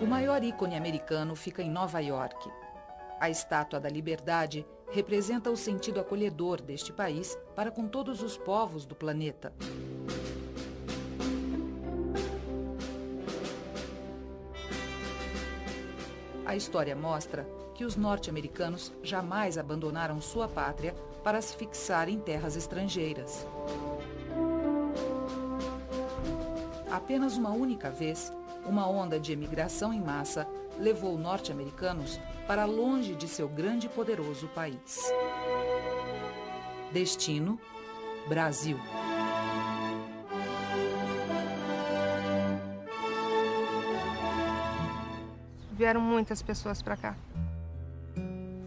O maior ícone americano fica em Nova York. A Estátua da Liberdade representa o sentido acolhedor deste país para com todos os povos do planeta. A história mostra que os norte-americanos jamais abandonaram sua pátria para se fixar em terras estrangeiras. Apenas uma única vez, uma onda de emigração em massa levou norte-americanos para longe de seu grande e poderoso país. Destino: Brasil. Vieram muitas pessoas para cá.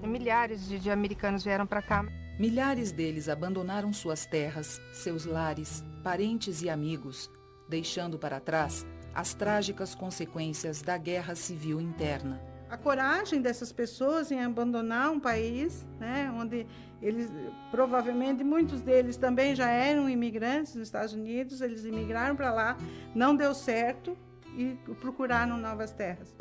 Milhares de americanos vieram para cá. Milhares deles abandonaram suas terras, seus lares, parentes e amigos, deixando para trás as trágicas consequências da guerra civil interna. A coragem dessas pessoas em abandonar um país, né, onde eles, provavelmente, muitos deles também já eram imigrantes nos Estados Unidos, eles imigraram para lá, não deu certo e procuraram novas terras.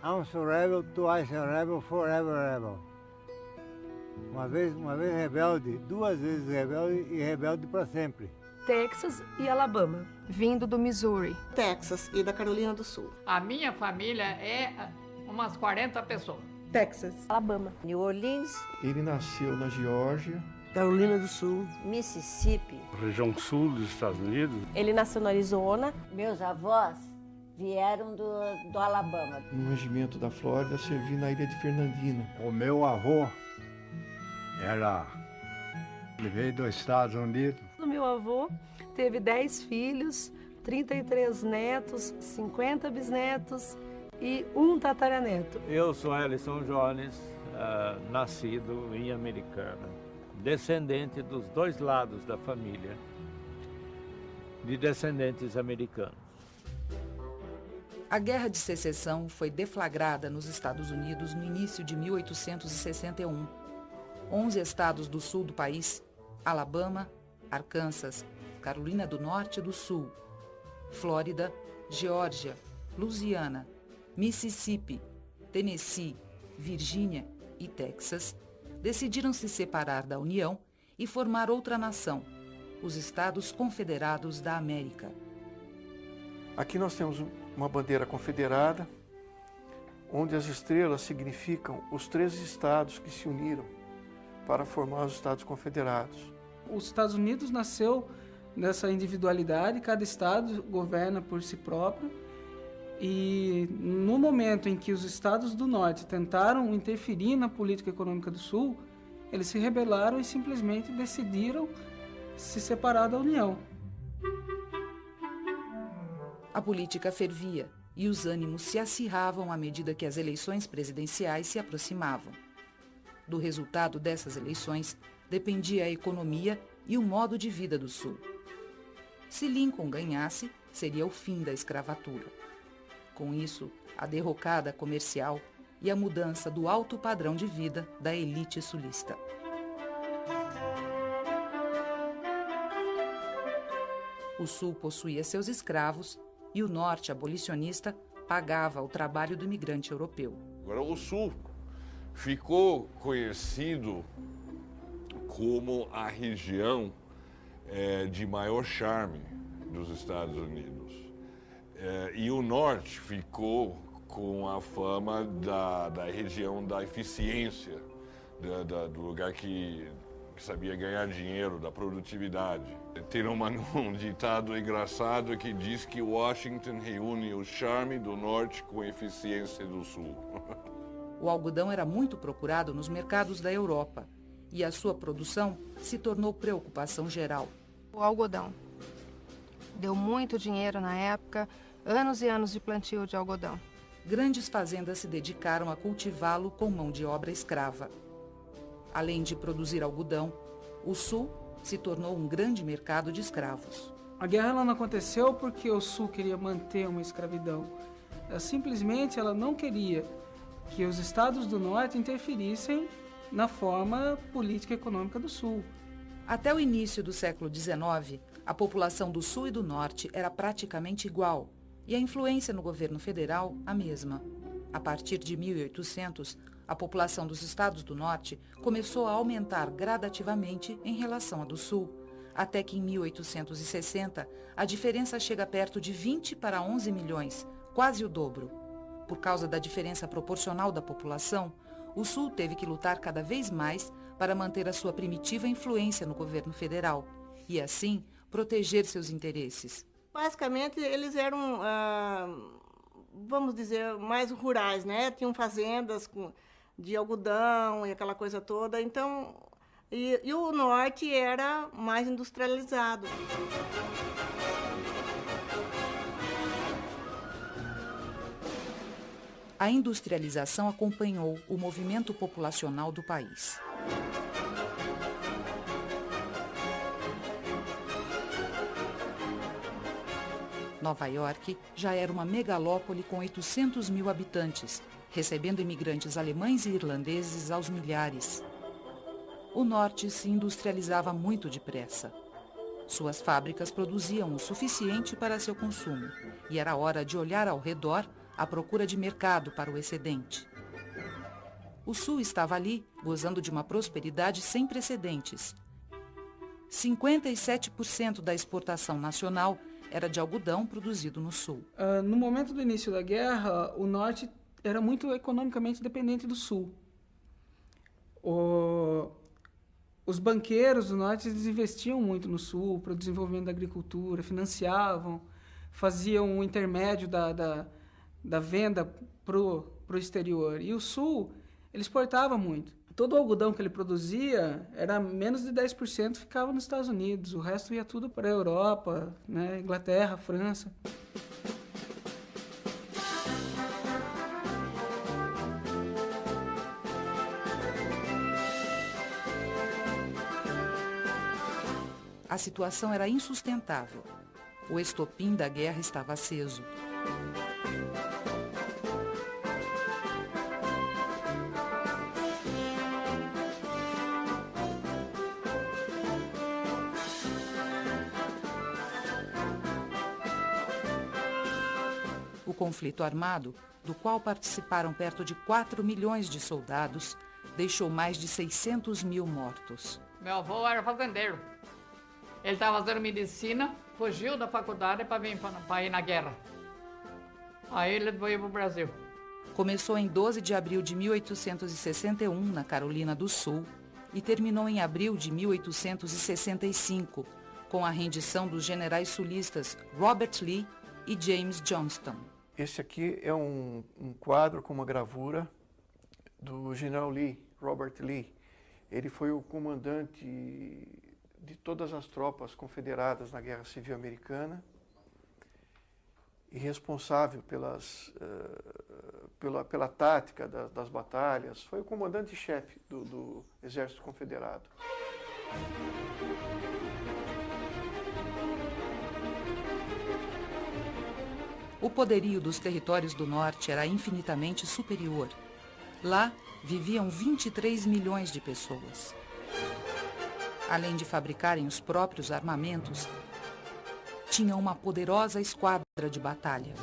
Once a rebel, twice a rebel, forever rebel. Uma vez rebelde, duas vezes rebelde e rebelde para sempre. Texas e Alabama. Vindo do Missouri. Texas e da Carolina do Sul. A minha família é umas 40 pessoas. Texas. Alabama. New Orleans. Ele nasceu na Geórgia. Carolina do Sul. Mississippi. Região sul dos Estados Unidos. Ele nasceu no Arizona. Meus avós vieram do Alabama. No regimento da Flórida, servi na ilha de Fernandina. O meu avô ele veio dos Estados Unidos. O meu avô teve 10 filhos, 33 netos, 50 bisnetos e um tataraneto. Eu sou Ellison Jones, nascido em Americana, descendente dos dois lados da família, de descendentes americanos. A Guerra de Secessão foi deflagrada nos Estados Unidos no início de 1861. 11 estados do sul do país, Alabama, Arkansas, Carolina do Norte e do Sul, Flórida, Geórgia, Louisiana, Mississippi, Tennessee, Virgínia e Texas, decidiram se separar da União e formar outra nação, os Estados Confederados da América. Aqui nós temos uma bandeira confederada, onde as estrelas significam os 13 estados que se uniram para formar os Estados Confederados. Os Estados Unidos nasceu nessa individualidade, cada estado governa por si próprio, e no momento em que os estados do norte tentaram interferir na política econômica do sul, eles se rebelaram e simplesmente decidiram se separar da União. A política fervia e os ânimos se acirravam à medida que as eleições presidenciais se aproximavam. Do resultado dessas eleições dependia a economia e o modo de vida do Sul. Se Lincoln ganhasse, seria o fim da escravatura. Com isso, a derrocada comercial e a mudança do alto padrão de vida da elite sulista. O Sul possuía seus escravos e o Norte abolicionista pagava o trabalho do imigrante europeu. Agora, o Sul ficou conhecido como a região de maior charme dos Estados Unidos. E o norte ficou com a fama da região da eficiência, do lugar que sabia ganhar dinheiro, da produtividade. Tem um ditado engraçado que diz que Washington reúne o charme do norte com a eficiência do sul. O algodão era muito procurado nos mercados da Europa e a sua produção se tornou preocupação geral. O algodão deu muito dinheiro na época, anos e anos de plantio de algodão. Grandes fazendas se dedicaram a cultivá-lo com mão de obra escrava. Além de produzir algodão, o Sul se tornou um grande mercado de escravos. A guerra ela não aconteceu porque o Sul queria manter uma escravidão. Simplesmente ela não queria que os estados do Norte interferissem na forma política e econômica do Sul. Até o início do século XIX, a população do Sul e do Norte era praticamente igual, e a influência no governo federal a mesma. A partir de 1800, a população dos estados do Norte começou a aumentar gradativamente em relação à do Sul, até que em 1860 a diferença chega perto de 20 para 11 milhões, quase o dobro. Por causa da diferença proporcional da população, o Sul teve que lutar cada vez mais para manter a sua primitiva influência no governo federal e, assim, proteger seus interesses. Basicamente, eles eram, vamos dizer, mais rurais, né? Tinham fazendas de algodão e aquela coisa toda. Então, e o norte era mais industrializado. A industrialização acompanhou o movimento populacional do país. Nova York já era uma megalópole com 800 mil habitantes, recebendo imigrantes alemães e irlandeses aos milhares. O norte se industrializava muito depressa. Suas fábricas produziam o suficiente para seu consumo, e era hora de olhar ao redor à procura de mercado para o excedente. O Sul estava ali, gozando de uma prosperidade sem precedentes. 57% da exportação nacional era de algodão produzido no Sul. No momento do início da guerra, o Norte era muito economicamente dependente do Sul. Os banqueiros do Norte eles investiam muito no Sul para o desenvolvimento da agricultura, financiavam, faziam um intermédio da venda para o exterior. E o Sul, ele exportava muito. Todo o algodão que ele produzia, era menos de 10% ficava nos Estados Unidos. O resto ia tudo para a Europa, né? Inglaterra, França. A situação era insustentável. O estopim da guerra estava aceso. O conflito armado, do qual participaram perto de 4 milhões de soldados, deixou mais de 600 mil mortos. Meu avô era fazendeiro. Ele estava fazendo medicina, fugiu da faculdade para ir na guerra. Aí ele veio para o Brasil. Começou em 12 de abril de 1861, na Carolina do Sul, e terminou em abril de 1865, com a rendição dos generais sulistas Robert Lee e James Johnston. Esse aqui é um quadro com uma gravura do general Lee, Robert Lee. Ele foi o comandante de todas as tropas confederadas na Guerra Civil Americana e responsável pela tática das batalhas. Foi o comandante-chefe do Exército Confederado. O poderio dos territórios do norte era infinitamente superior. Lá viviam 23 milhões de pessoas. Além de fabricarem os próprios armamentos, tinham uma poderosa esquadra de batalha.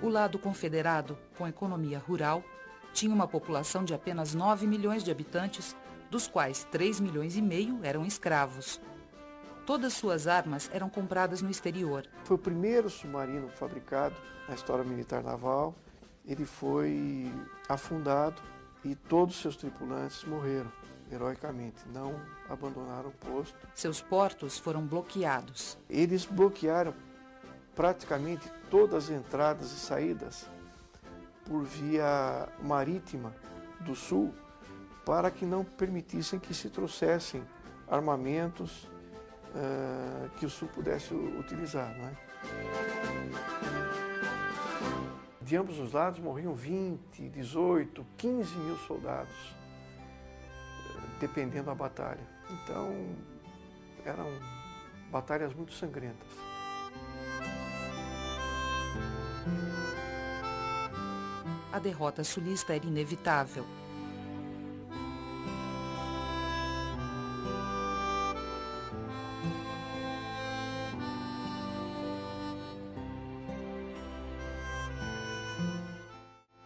O lado confederado, com economia rural, tinha uma população de apenas 9 milhões de habitantes, dos quais 3 milhões e meio eram escravos. Todas suas armas eram compradas no exterior. Foi o primeiro submarino fabricado na história militar naval. Ele foi afundado e todos seus tripulantes morreram heroicamente, não abandonaram o posto. Seus portos foram bloqueados. Eles bloquearam praticamente todas as entradas e saídas por via marítima do sul para que não permitissem que se trouxessem armamentos que o sul pudesse utilizar. Não é? De ambos os lados morriam 20, 18, 15 mil soldados, dependendo da batalha. Então, eram batalhas muito sangrentas. A derrota sulista era inevitável.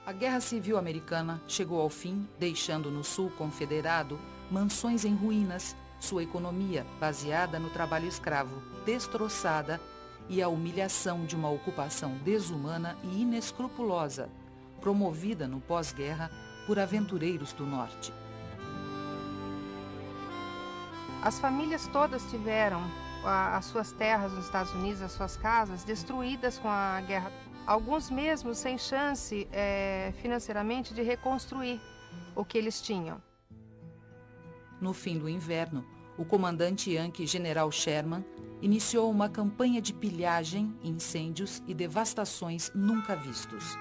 A Guerra Civil Americana chegou ao fim, deixando no sul confederado mansões em ruínas, sua economia, baseada no trabalho escravo, destroçada e a humilhação de uma ocupação desumana e inescrupulosa, promovida no pós-guerra por aventureiros do norte. As famílias todas tiveram as suas terras nos Estados Unidos, as suas casas, destruídas com a guerra. Alguns mesmo sem chance financeiramente de reconstruir o que eles tinham. No fim do inverno, o comandante Yankee General Sherman iniciou uma campanha de pilhagem, incêndios e devastações nunca vistos.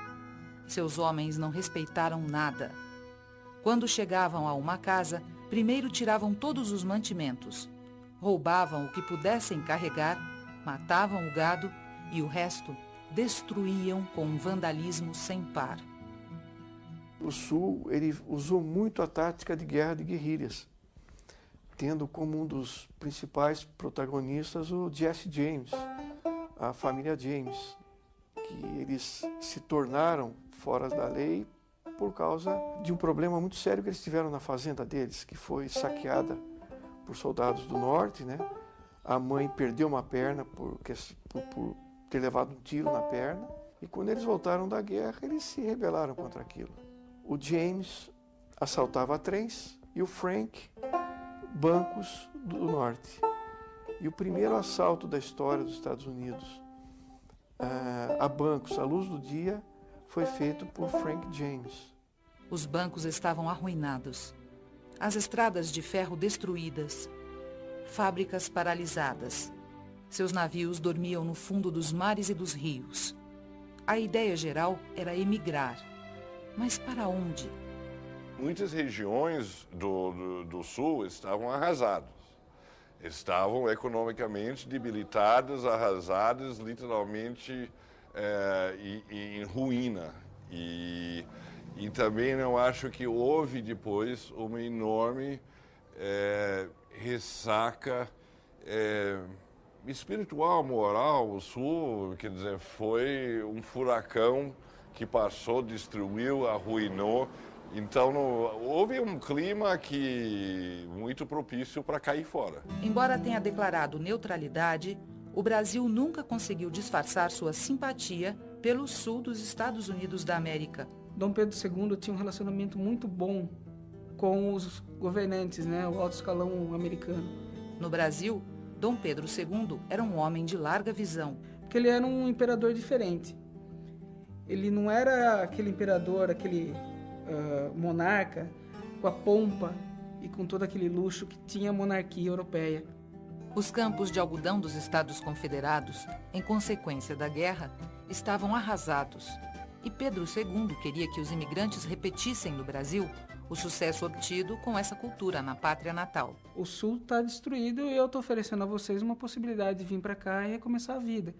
Seus homens não respeitaram nada. Quando chegavam a uma casa, primeiro tiravam todos os mantimentos, roubavam o que pudessem carregar, matavam o gado e o resto destruíam com um vandalismo sem par. O Sul ele usou muito a tática de guerra de guerrilhas, tendo como um dos principais protagonistas o Jesse James, a família James, que eles se tornaram fora da lei por causa de um problema muito sério que eles tiveram na fazenda deles, que foi saqueada por soldados do norte, né? A mãe perdeu uma perna por ter levado um tiro na perna, e quando eles voltaram da guerra, eles se rebelaram contra aquilo. O James assaltava trens e o Frank bancos do norte. E o primeiro assalto da história dos Estados Unidos a bancos à luz do dia foi feito por Frank James. Os bancos estavam arruinados, as estradas de ferro destruídas, fábricas paralisadas. Seus navios dormiam no fundo dos mares e dos rios. A ideia geral era emigrar. Mas para onde? Muitas regiões do sul estavam arrasadas. Estavam economicamente debilitadas, arrasadas, literalmente em ruína. E também eu acho que houve depois uma enorme ressaca espiritual, moral. O Sul, quer dizer, foi um furacão que passou, destruiu, arruinou. Então, houve um clima muito propício para cair fora. Embora tenha declarado neutralidade, o Brasil nunca conseguiu disfarçar sua simpatia pelo sul dos Estados Unidos da América. Dom Pedro II tinha um relacionamento muito bom com os governantes, né, o alto escalão americano. No Brasil, Dom Pedro II era um homem de larga visão. Porque ele era um imperador diferente. Ele não era aquele imperador, aquele monarca com a pompa e com todo aquele luxo que tinha a monarquia europeia. Os campos de algodão dos Estados Confederados, em consequência da guerra, estavam arrasados. E Pedro II queria que os imigrantes repetissem no Brasil o sucesso obtido com essa cultura na pátria natal. O Sul está destruído e eu estou oferecendo a vocês uma possibilidade de vir para cá e recomeçar a vida.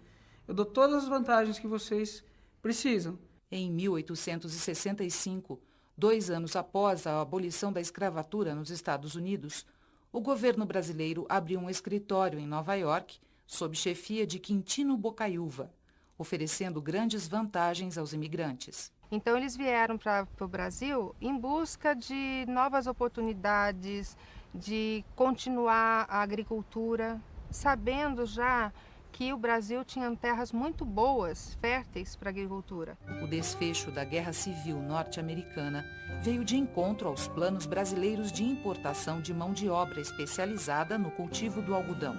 Eu dou todas as vantagens que vocês precisam. Em 1865, 2 anos após a abolição da escravatura nos Estados Unidos, o governo brasileiro abriu um escritório em Nova York, sob chefia de Quintino Bocaiúva, oferecendo grandes vantagens aos imigrantes. Então eles vieram para o Brasil em busca de novas oportunidades, de continuar a agricultura, sabendo já que o Brasil tinha terras muito boas, férteis para a agricultura. O desfecho da Guerra Civil norte-americana veio de encontro aos planos brasileiros de importação de mão de obra especializada no cultivo do algodão.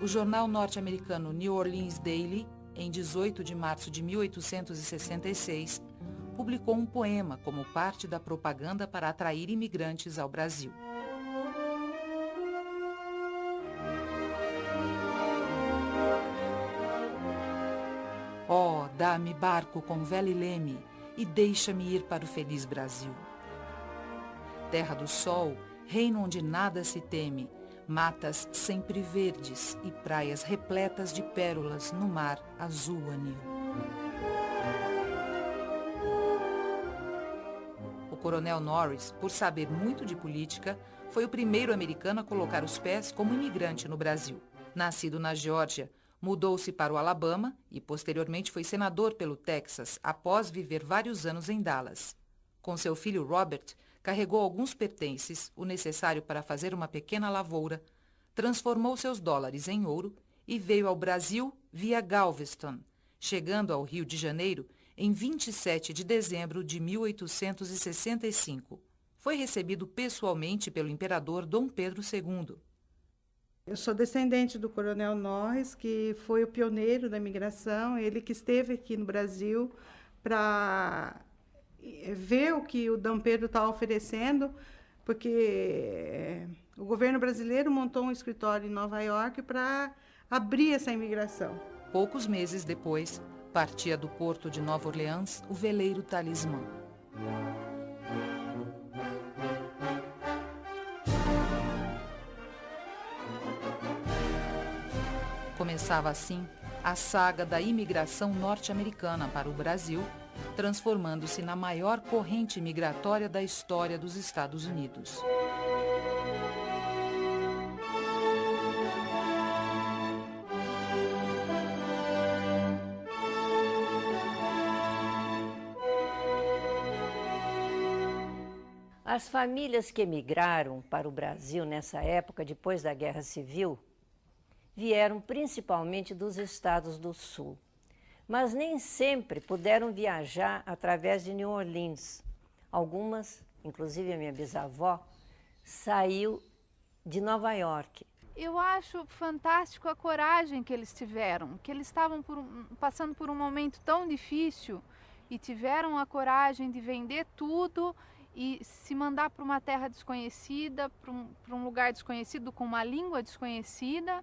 O jornal norte-americano New Orleans Daily, em 18 de março de 1866, publicou um poema como parte da propaganda para atrair imigrantes ao Brasil. Oh, dá-me barco com vela e leme e deixa-me ir para o feliz Brasil. Terra do sol, reino onde nada se teme, matas sempre verdes e praias repletas de pérolas no mar azul anil. O coronel Norris, por saber muito de política, foi o primeiro americano a colocar os pés como imigrante no Brasil. Nascido na Geórgia, mudou-se para o Alabama e posteriormente foi senador pelo Texas, após viver vários anos em Dallas. Com seu filho Robert, carregou alguns pertences, o necessário para fazer uma pequena lavoura, transformou seus dólares em ouro e veio ao Brasil via Galveston, chegando ao Rio de Janeiro em 27 de dezembro de 1865. Foi recebido pessoalmente pelo imperador Dom Pedro II. Eu sou descendente do coronel Norris, que foi o pioneiro da imigração, ele que esteve aqui no Brasil para ver o que o Dom Pedro está oferecendo, porque o governo brasileiro montou um escritório em Nova York para abrir essa imigração. Poucos meses depois, partia do porto de Nova Orleans o veleiro Talismã. Começava assim a saga da imigração norte-americana para o Brasil, transformando-se na maior corrente migratória da história dos Estados Unidos. As famílias que emigraram para o Brasil nessa época, depois da Guerra Civil, vieram principalmente dos estados do Sul, mas nem sempre puderam viajar através de New Orleans. Algumas, inclusive a minha bisavó, saiu de Nova York. Eu acho fantástico a coragem que eles tiveram, que eles estavam passando por um momento tão difícil e tiveram a coragem de vender tudo e se mandar para uma terra desconhecida, para um lugar desconhecido, com uma língua desconhecida,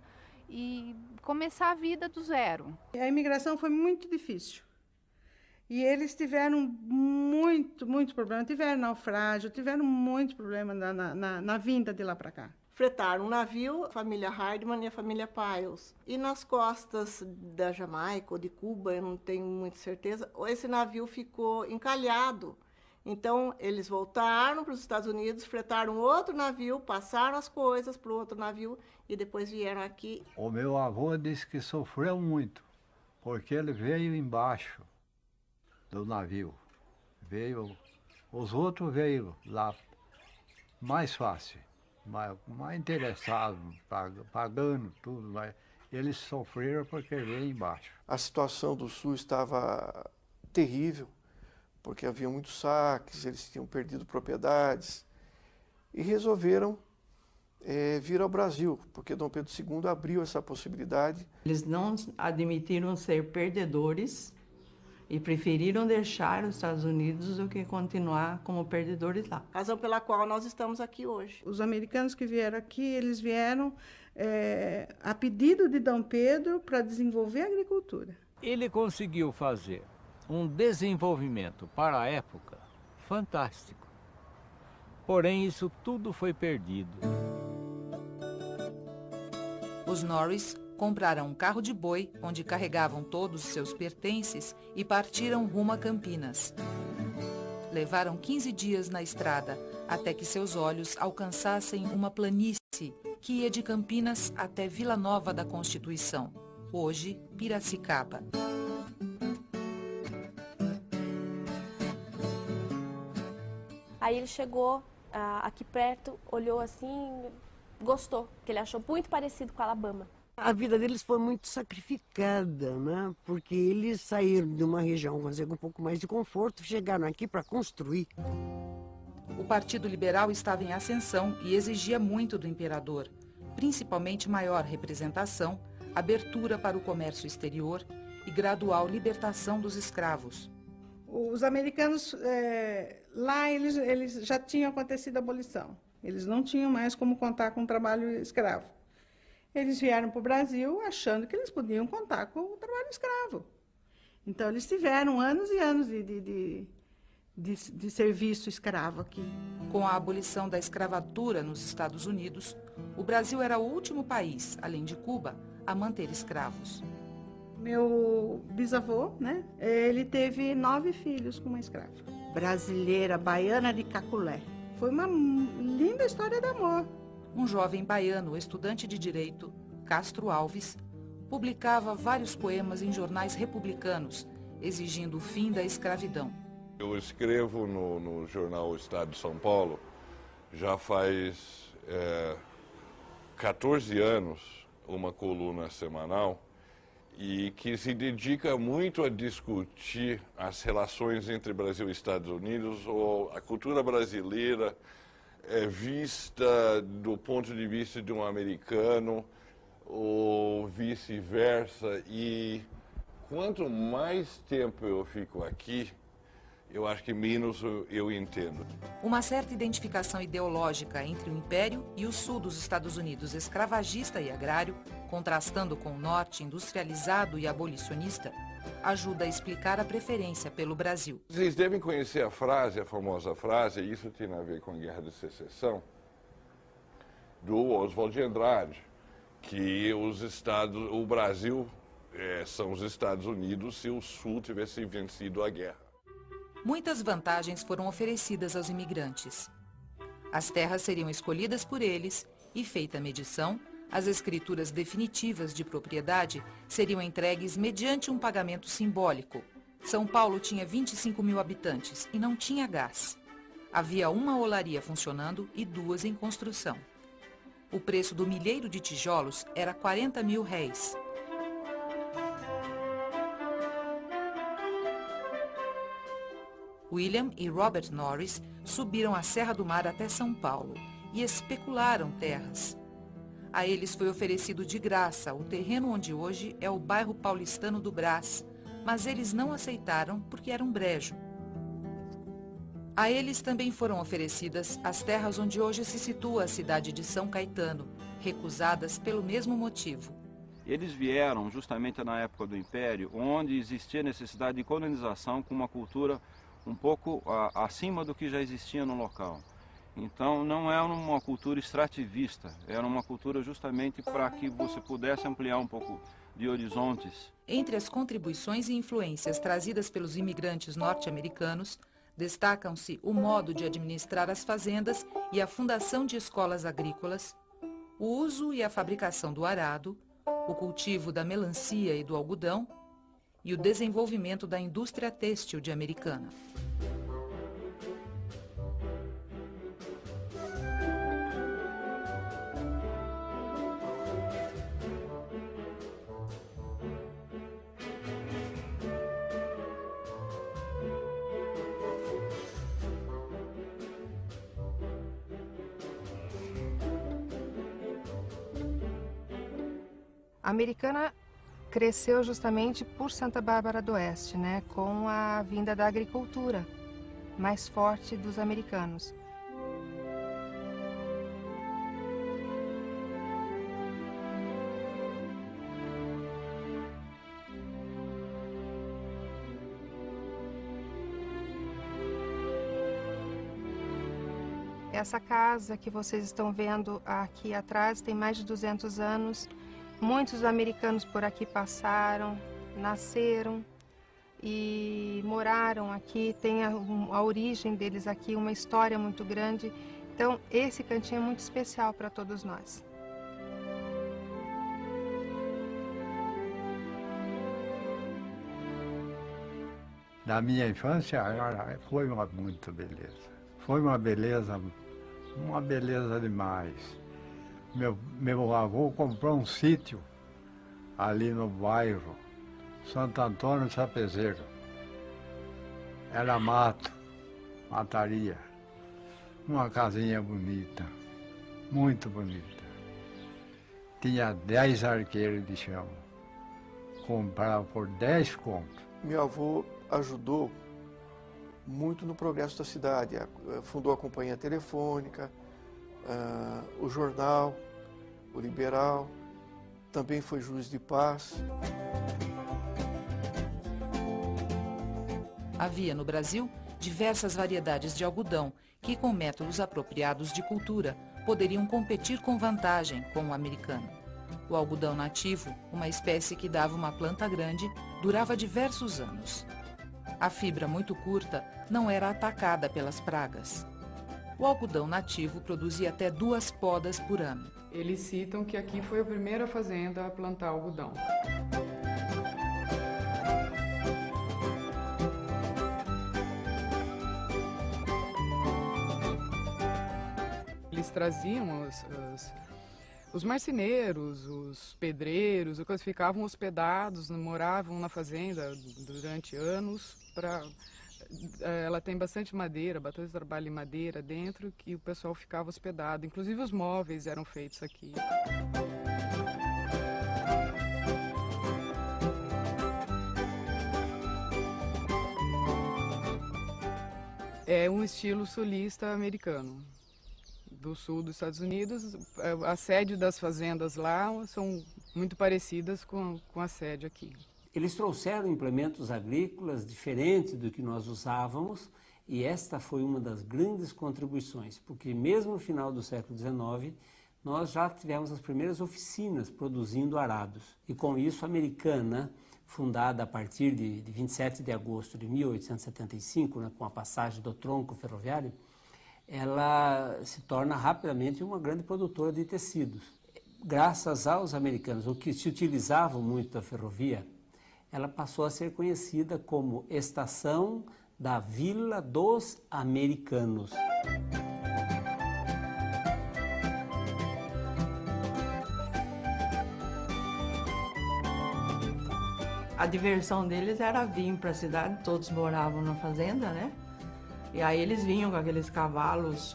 e começar a vida do zero. A imigração foi muito difícil. E eles tiveram muito problema. Tiveram naufrágio, tiveram muito problema na vinda de lá para cá. Fretaram um navio, a família Hardman e a família Piles. E nas costas da Jamaica ou de Cuba, eu não tenho muita certeza, esse navio ficou encalhado. Então, eles voltaram para os Estados Unidos, fretaram outro navio, passaram as coisas para o outro navio e depois vieram aqui. O meu avô disse que sofreu muito, porque ele veio embaixo do navio. Os outros veio lá mais fácil, mais interessados, pagando tudo. Mas eles sofreram porque veio embaixo. A situação do Sul estava terrível, porque havia muitos saques, eles tinham perdido propriedades e resolveram vir ao Brasil, porque Dom Pedro II abriu essa possibilidade. Eles não admitiram ser perdedores e preferiram deixar os Estados Unidos do que continuar como perdedores lá. Razão pela qual nós estamos aqui hoje. Os americanos que vieram aqui, eles vieram a pedido de Dom Pedro para desenvolver a agricultura. Ele conseguiu fazer um desenvolvimento para a época fantástico. Porém, isso tudo foi perdido. Os Norris compraram um carro de boi, onde carregavam todos os seus pertences e partiram rumo a Campinas. Levaram 15 dias na estrada, até que seus olhos alcançassem uma planície que ia de Campinas até Vila Nova da Constituição, hoje Piracicaba. Aí ele chegou aqui perto, olhou assim, gostou, que ele achou muito parecido com Alabama. A vida deles foi muito sacrificada, né? Porque eles saíram de uma região com um pouco mais de conforto, chegaram aqui para construir. O Partido Liberal estava em ascensão e exigia muito do imperador, principalmente maior representação, abertura para o comércio exterior e gradual libertação dos escravos. Os americanos, lá eles já tinham acontecido a abolição. Eles não tinham mais como contar com o trabalho escravo. Eles vieram para o Brasil achando que eles podiam contar com o trabalho escravo. Então, eles tiveram anos e anos de serviço escravo aqui. Com a abolição da escravatura nos Estados Unidos, o Brasil era o último país, além de Cuba, a manter escravos. Meu bisavô, né, ele teve 9 filhos com uma escrava. Brasileira, baiana de Caculé. Foi uma linda história de amor. Um jovem baiano, estudante de direito, Castro Alves, publicava vários poemas em jornais republicanos, exigindo o fim da escravidão. Eu escrevo no jornal Estado de São Paulo já faz 14 anos, uma coluna semanal, e que se dedica muito a discutir as relações entre Brasil e Estados Unidos, ou a cultura brasileira vista do ponto de vista de um americano, ou vice-versa. E quanto mais tempo eu fico aqui, eu acho que menos eu entendo. Uma certa identificação ideológica entre o Império e o Sul dos Estados Unidos, escravagista e agrário, contrastando com o Norte industrializado e abolicionista, ajuda a explicar a preferência pelo Brasil. Vocês devem conhecer a famosa frase, e isso tem a ver com a Guerra de Secessão, do Oswald de Andrade, que o Brasil são os Estados Unidos se o Sul tivesse vencido a guerra. Muitas vantagens foram oferecidas aos imigrantes. As terras seriam escolhidas por eles e, feita a medição, as escrituras definitivas de propriedade seriam entregues mediante um pagamento simbólico. São Paulo tinha 25 mil habitantes e não tinha gás. Havia uma olaria funcionando e 2 em construção. O preço do milheiro de tijolos era 40 mil réis. William e Robert Norris subiram a Serra do Mar até São Paulo e especularam terras. A eles foi oferecido de graça o terreno onde hoje é o bairro paulistano do Brás, mas eles não aceitaram porque era um brejo. A eles também foram oferecidas as terras onde hoje se situa a cidade de São Caetano, recusadas pelo mesmo motivo. Eles vieram justamente na época do Império, onde existia necessidade de colonização com uma cultura um pouco acima do que já existia no local. Então não era uma cultura extrativista, era uma cultura justamente para que você pudesse ampliar um pouco de horizontes. Entre as contribuições e influências trazidas pelos imigrantes norte-americanos, destacam-se o modo de administrar as fazendas e a fundação de escolas agrícolas, o uso e a fabricação do arado, o cultivo da melancia e do algodão e o desenvolvimento da indústria têxtil de Americana. A Americana cresceu justamente por Santa Bárbara do Oeste, né, com a vinda da agricultura mais forte dos americanos. Essa casa que vocês estão vendo aqui atrás tem mais de 200 anos. Muitos americanos por aqui passaram, nasceram e moraram aqui, tem a origem deles aqui, uma história muito grande. Então, esse cantinho é muito especial para todos nós. Na minha infância, foi muita beleza. Foi uma beleza demais. Meu avô comprou um sítio ali no bairro Santo Antônio de Sapezero. Era mato, mataria. Uma casinha bonita, muito bonita. Tinha 10 arqueiros de chão. Comprava por 10 contos. Meu avô ajudou muito no progresso da cidade. Fundou a companhia telefônica, o jornal, o Liberal, também foi juiz de paz. Havia no Brasil diversas variedades de algodão que, com métodos apropriados de cultura, poderiam competir com vantagem com o americano. O algodão nativo, uma espécie que dava uma planta grande, durava diversos anos. A fibra muito curta não era atacada pelas pragas. O algodão nativo produzia até 2 podas por ano. Eles citam que aqui foi a primeira fazenda a plantar algodão. Eles traziam os marceneiros, os pedreiros, os ficavam hospedados, moravam na fazenda durante anos. Ela tem bastante madeira, bastante trabalho em madeira dentro, que o pessoal ficava hospedado. Inclusive os móveis eram feitos aqui. É um estilo sulista americano, do sul dos Estados Unidos. A sede das fazendas lá são muito parecidas com a sede aqui. Eles trouxeram implementos agrícolas diferentes do que nós usávamos, e esta foi uma das grandes contribuições, porque mesmo no final do século XIX, nós já tivemos as primeiras oficinas produzindo arados. E com isso a Americana, fundada a partir de 27 de agosto de 1875, né, com a passagem do tronco ferroviário, ela se torna rapidamente uma grande produtora de tecidos. Graças aos americanos, o que se utilizava muito da ferrovia, ela passou a ser conhecida como Estação da Vila dos Americanos. A diversão deles era vir para a cidade, todos moravam na fazenda, né? E aí eles vinham com aqueles cavalos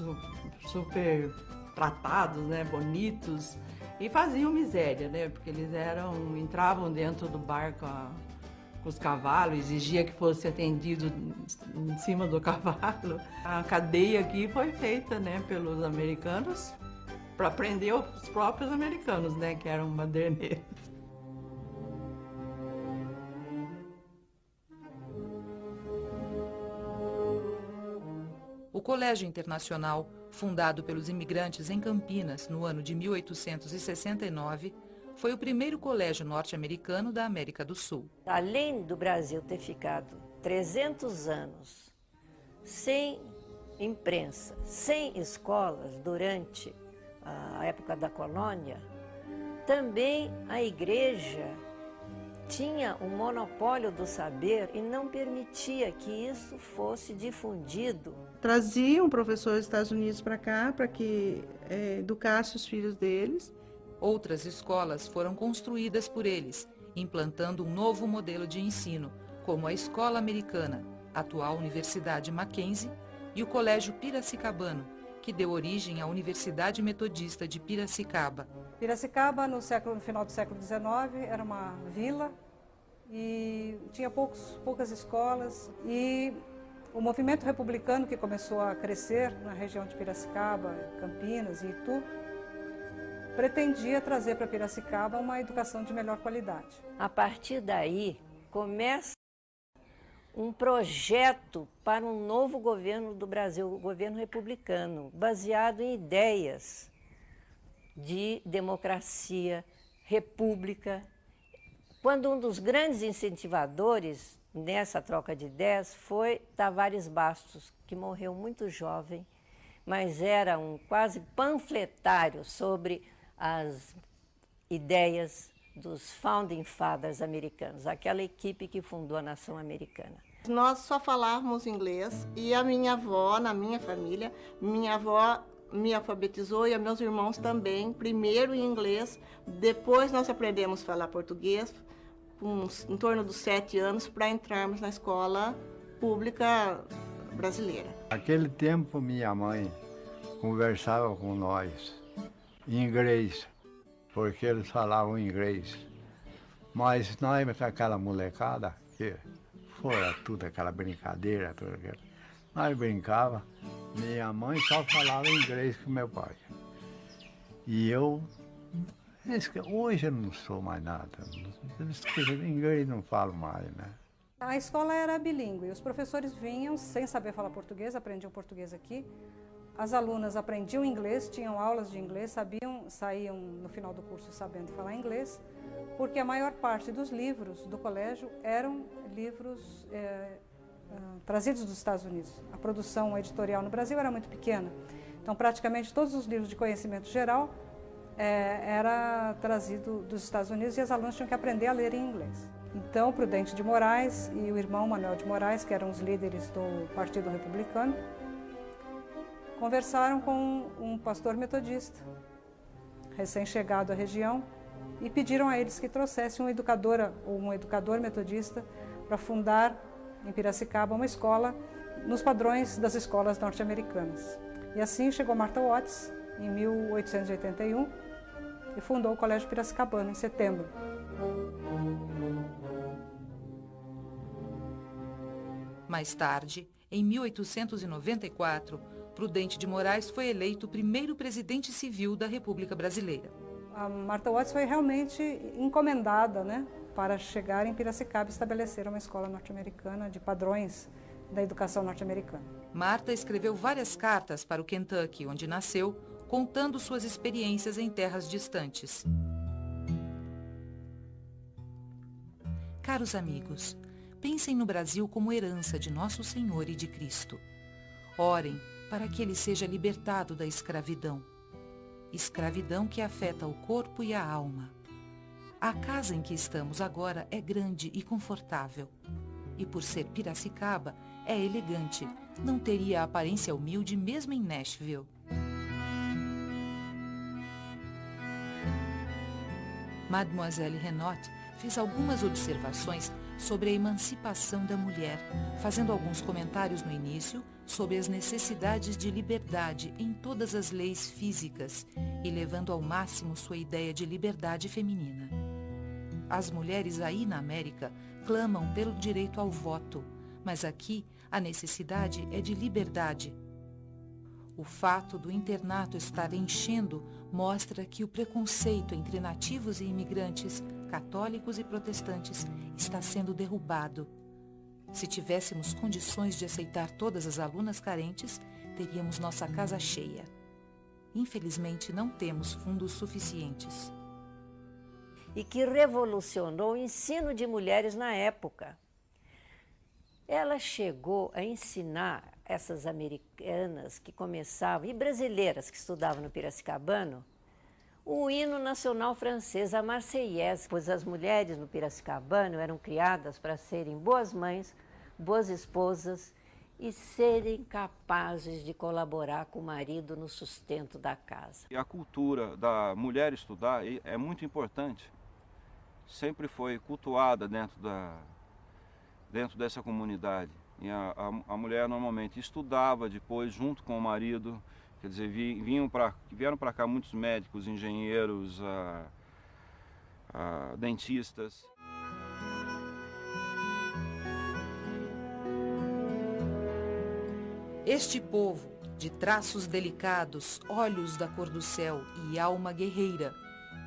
super tratados, né? Bonitos, e faziam miséria, né? Porque eles entravam dentro do bar com os cavalos, exigia que fosse atendido em cima do cavalo. A cadeia aqui foi feita, né, pelos americanos para prender os próprios americanos, né, que eram madeireiros. O Colégio Internacional, fundado pelos imigrantes em Campinas no ano de 1869, foi o primeiro colégio norte-americano da América do Sul. Além do Brasil ter ficado 300 anos sem imprensa, sem escolas durante a época da colônia, também a igreja tinha o monopólio do saber e não permitia que isso fosse difundido. Traziam professores dos Estados Unidos para cá para que educasse os filhos deles. Outras escolas foram construídas por eles, implantando um novo modelo de ensino, como a Escola Americana, atual Universidade Mackenzie, e o Colégio Piracicabano, que deu origem à Universidade Metodista de Piracicaba. Piracicaba, no final do século XIX, era uma vila e tinha poucas escolas. E o movimento republicano que começou a crescer na região de Piracicaba, Campinas e Itu, pretendia trazer para Piracicaba uma educação de melhor qualidade. A partir daí, começa um projeto para um novo governo do Brasil, o governo republicano, baseado em ideias de democracia, república. Quando um dos grandes incentivadores nessa troca de ideias foi Tavares Bastos, que morreu muito jovem, mas era um quase panfletário sobre as ideias dos Founding Fathers americanos, aquela equipe que fundou a nação americana. Nós só falávamos inglês e a minha avó, na minha família, minha avó me alfabetizou e a meus irmãos também, primeiro em inglês, depois nós aprendemos a falar português, em torno dos 7 anos, para entrarmos na escola pública brasileira. Naquele tempo, minha mãe conversava com nós em inglês, porque eles falavam inglês. Mas nós, com aquela molecada, que fora tudo aquela brincadeira, tudo aquilo, nós brincava, minha mãe só falava inglês com meu pai. E eu, hoje eu não sou mais nada, inglês não falo mais, né? A escola era bilíngue, os professores vinham sem saber falar português, aprendiam português aqui. As alunas aprendiam inglês, tinham aulas de inglês, saíam no final do curso sabendo falar inglês, porque a maior parte dos livros do colégio eram livros trazidos dos Estados Unidos. A produção editorial no Brasil era muito pequena, então praticamente todos os livros de conhecimento geral era trazido dos Estados Unidos e as alunas tinham que aprender a ler em inglês. Então, Prudente de Moraes e o irmão Manuel de Moraes, que eram os líderes do Partido Republicano, conversaram com um pastor metodista, recém-chegado à região, e pediram a eles que trouxessem um educador metodista para fundar em Piracicaba uma escola nos padrões das escolas norte-americanas. E assim chegou Martha Watts, em 1881, e fundou o Colégio Piracicabano, em setembro. Mais tarde, em 1894, Prudente de Moraes foi eleito o primeiro presidente civil da República Brasileira. A Martha Watts foi realmente encomendada, para chegar em Piracicaba e estabelecer uma escola norte-americana de padrões da educação norte-americana. Martha escreveu várias cartas para o Kentucky, onde nasceu, contando suas experiências em terras distantes. Caros amigos, pensem no Brasil como herança de Nosso Senhor e de Cristo. Orem para que ele seja libertado da escravidão. Escravidão que afeta o corpo e a alma. A casa em que estamos agora é grande e confortável. E por ser Piracicaba, é elegante. Não teria a aparência humilde mesmo em Nashville. Mademoiselle Renaud fez algumas observações sobre a emancipação da mulher, fazendo alguns comentários no início sobre as necessidades de liberdade em todas as leis físicas e levando ao máximo sua ideia de liberdade feminina. As mulheres aí na América clamam pelo direito ao voto, mas aqui a necessidade é de liberdade. O fato do internato estar enchendo mostra que o preconceito entre nativos e imigrantes, católicos e protestantes, está sendo derrubado. Se tivéssemos condições de aceitar todas as alunas carentes, teríamos nossa casa cheia. Infelizmente, não temos fundos suficientes. E que revolucionou o ensino de mulheres na época. Ela chegou a ensinar essas americanas que começavam, e brasileiras que estudavam no Piracicabano, o hino nacional francês, a Marseillaise, pois as mulheres no Piracicabano eram criadas para serem boas mães, boas esposas e serem capazes de colaborar com o marido no sustento da casa. E a cultura da mulher estudar é muito importante. Sempre foi cultuada dentro dessa comunidade. E a mulher normalmente estudava depois junto com o marido, quer dizer, vieram para cá muitos médicos, engenheiros, dentistas. Este povo, de traços delicados, olhos da cor do céu e alma guerreira,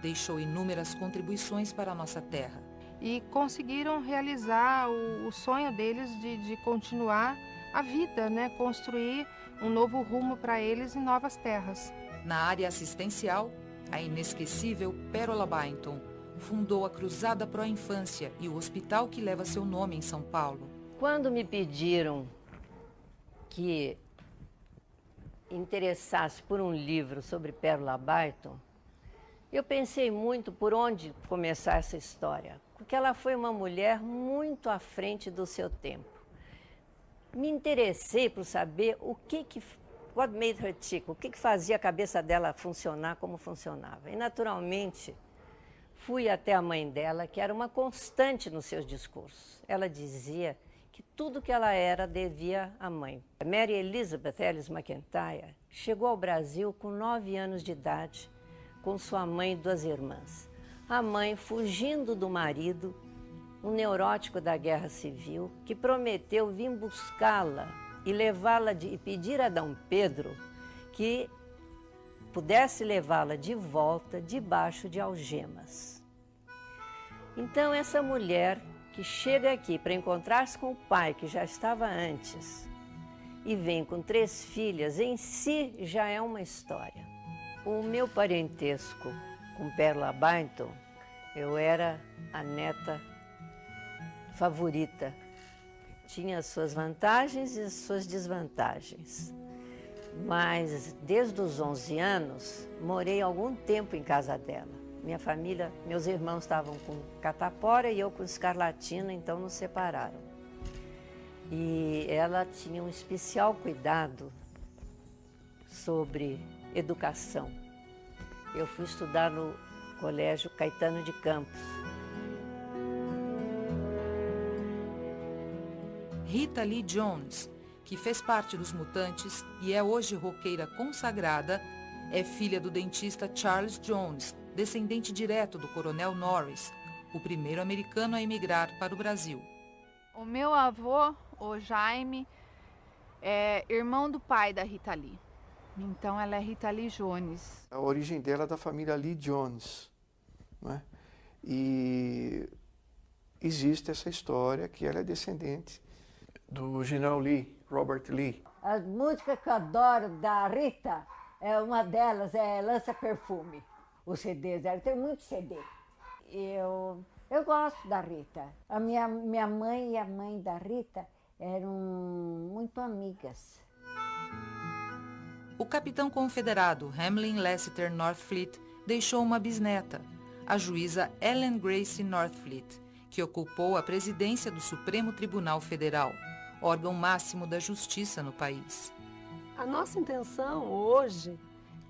deixou inúmeras contribuições para a nossa terra. E conseguiram realizar o sonho deles de continuar a vida, construir um novo rumo para eles em novas terras. Na área assistencial, a inesquecível Pérola Byington fundou a Cruzada Pro Infância e o hospital que leva seu nome em São Paulo. Quando me pediram que interessasse por um livro sobre Pérola Byington, eu pensei muito por onde começar essa história, porque ela foi uma mulher muito à frente do seu tempo. Me interessei por saber o que What made her tick? O que fazia a cabeça dela funcionar como funcionava? E, naturalmente, fui até a mãe dela, que era uma constante nos seus discursos. Ela dizia que tudo que ela era devia à mãe. Mary Elizabeth Ellis McIntyre chegou ao Brasil com 9 anos de idade, com sua mãe e 2 irmãs. A mãe fugindo do marido, um neurótico da Guerra Civil, que prometeu vir buscá-la e levá-la e pedir a Dom Pedro que pudesse levá-la de volta debaixo de algemas. Então essa mulher que chega aqui para encontrar-se com o pai, que já estava antes, e vem com 3 filhas, em si já é uma história. O meu parentesco com Perla Byington, eu era a neta favorita. Tinha as suas vantagens e as suas desvantagens. Mas desde os 11 anos, morei algum tempo em casa dela. Minha família, meus irmãos estavam com catapora e eu com escarlatina, então nos separaram. E ela tinha um especial cuidado sobre educação. Eu fui estudar no Colégio Caetano de Campos. Rita Lee Jones, que fez parte dos Mutantes e é hoje roqueira consagrada, é filha do dentista Charles Jones, descendente direto do Coronel Norris, o primeiro americano a emigrar para o Brasil. O meu avô, o Jaime, é irmão do pai da Rita Lee. Então ela é Rita Lee Jones. A origem dela é da família Lee Jones, né? E existe essa história que ela é descendente do general Lee, Robert Lee. A música que eu adoro da Rita, uma delas é Lança Perfume. Os CDs dela, tem muito CD. Eu gosto da Rita. A minha mãe e a mãe da Rita eram muito amigas. O capitão confederado Hamlin Lassiter Northfleet deixou uma bisneta, a juíza Ellen Grace Northfleet, que ocupou a presidência do Supremo Tribunal Federal, órgão máximo da justiça no país. A nossa intenção hoje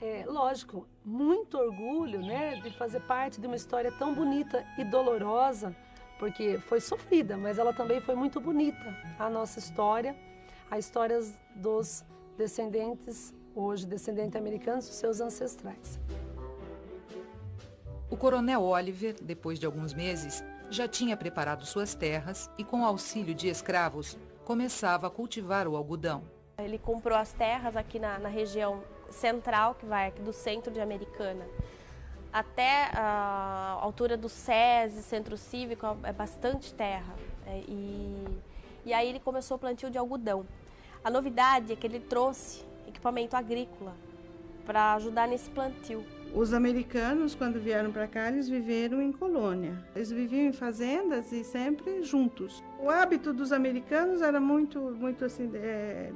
é, lógico, muito orgulho, né, de fazer parte de uma história tão bonita e dolorosa, porque foi sofrida, mas ela também foi muito bonita. A nossa história, a história dos descendentes, hoje descendentes americanos, dos seus ancestrais. O coronel Oliver, depois de alguns meses, já tinha preparado suas terras e, com auxílio de escravos, começava a cultivar o algodão. Ele comprou as terras aqui na região central, que vai aqui do centro de Americana, até a altura do SESI, Centro Cívico, é bastante terra. E aí ele começou o plantio de algodão. A novidade é que ele trouxe equipamento agrícola para ajudar nesse plantio. Os americanos, quando vieram para cá, eles viveram em colônia. Eles viviam em fazendas e sempre juntos. O hábito dos americanos era muito assim,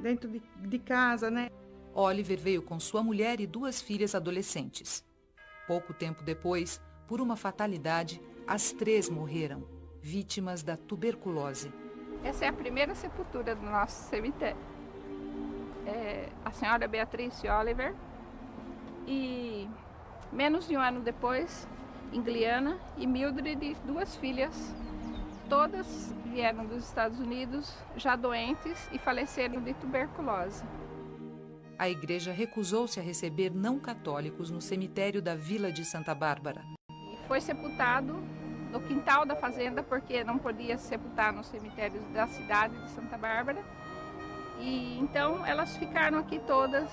dentro de casa, né? Oliver veio com sua mulher e 2 filhas adolescentes. Pouco tempo depois, por uma fatalidade, as 3 morreram, vítimas da tuberculose. Essa é a primeira sepultura do nosso cemitério. A senhora Beatriz Oliver e, menos de um ano depois, Ingliana e Mildred, 2 filhas, todas vieram dos Estados Unidos, já doentes e faleceram de tuberculose. A igreja recusou-se a receber não católicos no cemitério da Vila de Santa Bárbara. Foi sepultado no quintal da fazenda, porque não podia sepultar nos cemitérios da cidade de Santa Bárbara. E então elas ficaram aqui todas.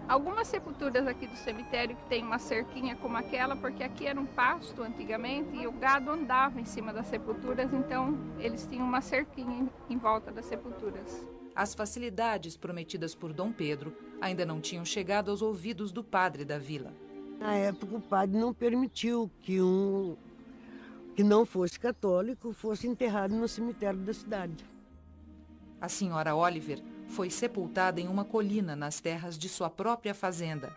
Algumas sepulturas aqui do cemitério que tem uma cerquinha como aquela, porque aqui era um pasto antigamente e o gado andava em cima das sepulturas, então eles tinham uma cerquinha em volta das sepulturas. As facilidades prometidas por Dom Pedro ainda não tinham chegado aos ouvidos do padre da vila. Na época, o padre não permitiu que que não fosse católico fosse enterrado no cemitério da cidade. A senhora Oliver foi sepultada em uma colina nas terras de sua própria fazenda.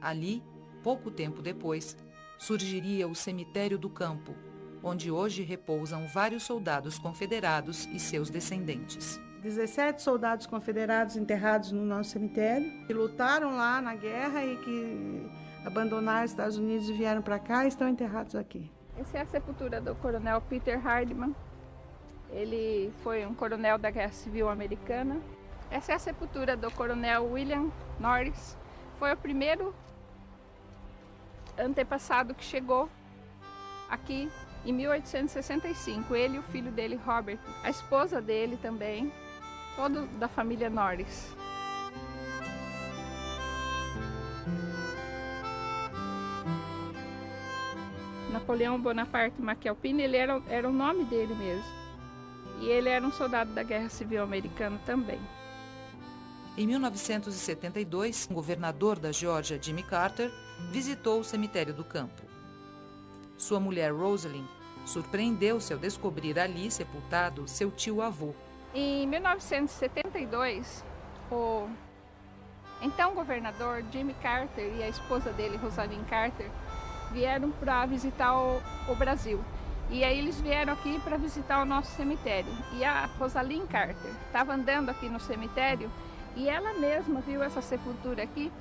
Ali, pouco tempo depois, surgiria o cemitério do campo, onde hoje repousam vários soldados confederados e seus descendentes. 17 soldados confederados enterrados no nosso cemitério, que lutaram lá na guerra e que abandonaram os Estados Unidos e vieram para cá e estão enterrados aqui. Essa é a sepultura do coronel Peter Hardman. Ele foi um coronel da Guerra Civil Americana. Essa é a sepultura do coronel William Norris. Foi o primeiro antepassado que chegou aqui em 1865. Ele e o filho dele, Robert. A esposa dele também, todo da família Norris. Napoleão Bonaparte McAlpine, ele era o nome dele mesmo. E ele era um soldado da Guerra Civil Americana também. Em 1972, o governador da Geórgia, Jimmy Carter, visitou o cemitério do campo. Sua mulher, Rosalind, surpreendeu-se ao descobrir ali sepultado seu tio-avô. Em 1972, o então governador Jimmy Carter e a esposa dele, Rosalind Carter, vieram para visitar o Brasil. E aí eles vieram aqui para visitar o nosso cemitério. E a Rosalind Carter estava andando aqui no cemitério e ela mesma viu essa sepultura aqui,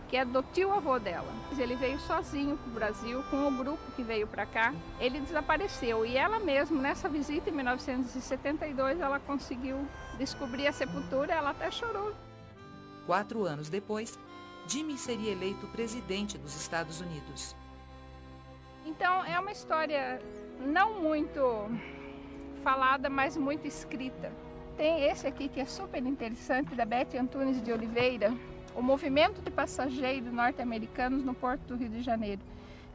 que é do tio-avô dela. Ele veio sozinho para o Brasil, com o grupo que veio para cá. Ele desapareceu e ela mesma, nessa visita em 1972, ela conseguiu descobrir a sepultura, ela até chorou. 4 anos depois, Jimmy seria eleito presidente dos Estados Unidos. Então, é uma história não muito falada, mas muito escrita. Tem esse aqui que é super interessante, da Betty Antunes de Oliveira, o movimento de passageiros norte-americanos no Porto do Rio de Janeiro,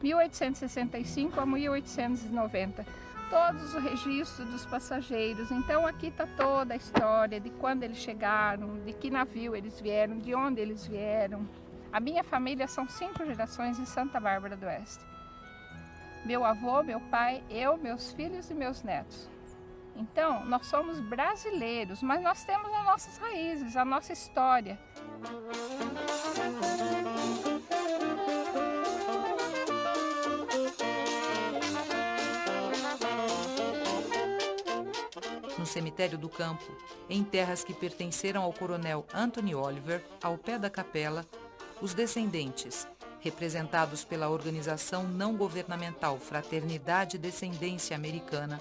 1865 a 1890. Todos os registros dos passageiros. Então aqui está toda a história de quando eles chegaram, de que navio eles vieram, de onde eles vieram. A minha família são 5 gerações em Santa Bárbara do Oeste. Meu avô, meu pai, eu, meus filhos e meus netos. Então, nós somos brasileiros, mas nós temos as nossas raízes, a nossa história. No cemitério do campo, em terras que pertenceram ao coronel Anthony Oliver, ao pé da capela, os descendentes, representados pela organização não governamental Fraternidade e Descendência Americana,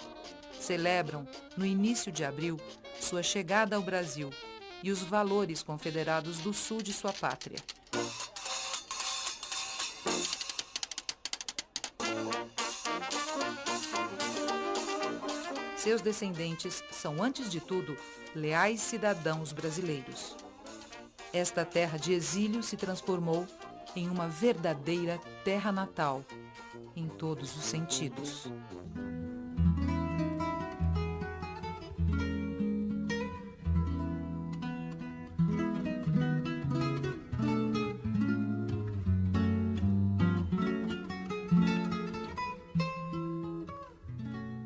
celebram, no início de abril, sua chegada ao Brasil e os valores confederados do sul de sua pátria. Seus descendentes são, antes de tudo, leais cidadãos brasileiros. Esta terra de exílio se transformou em uma verdadeira terra natal, em todos os sentidos.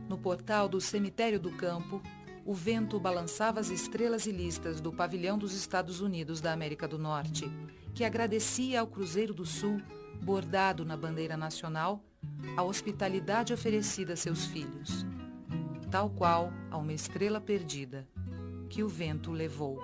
No portal do cemitério do campo, o vento balançava as estrelas e listas do pavilhão dos Estados Unidos da América do Norte, que agradecia ao Cruzeiro do Sul, bordado na bandeira nacional, a hospitalidade oferecida a seus filhos, tal qual a uma estrela perdida que o vento levou.